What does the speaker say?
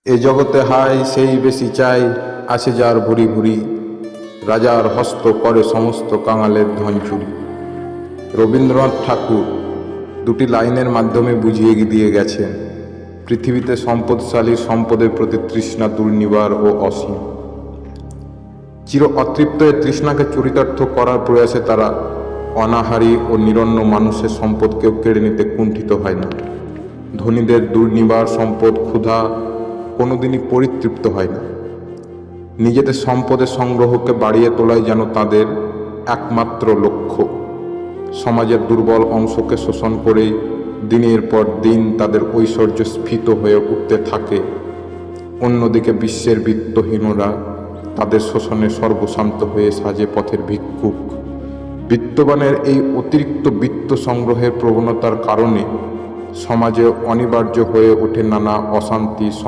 এ জগতে হায় সেই বেশি চাই, আসে যার ভুরি ভুরি, রাজার হস্ত করে সমস্ত কাঙালের ধন চুরি। রবীন্দ্রনাথ ঠাকুর দুটি লাইনের মাধ্যমে বুঝিয়ে দিয়ে গেছেন পৃথিবীতে সম্পদশালী সম্পদের প্রতি তৃষ্ণা দুর্নিবার ও অসীম। চির অতৃপ্ত এ তৃষ্ণাকে চরিতার্থ করার প্রয়াসে তারা অনাহারী ও নিরন্ন মানুষের সম্পদকেও কেড়ে নিতে কুণ্ঠিত হয় না। ধনীদের দুর্নিবার সম্পদ ক্ষুধা কোনোদিনই পরিতৃপ্ত হয় না। নিজেদের সম্পদের সংগ্রহকে বাড়িয়ে তোলাই যেন তাদের একমাত্র লক্ষ্য। সমাজের দুর্বল অংশকে শোষণ করেই দিনের পর দিন তাদের ঐশ্বর্য স্ফীত হয়ে উঠতে থাকে। অন্যদিকে বিশ্বের বিত্তহীনরা তাদের শোষণে সর্বশান্ত হয়ে সাজে পথের ভিক্ষুক। বিত্তবানের এই অতিরিক্ত বিত্ত সংগ্রহের প্রবণতার কারণে সমাজে অনিবার্য হয়ে ওঠে নানা অশান্তি,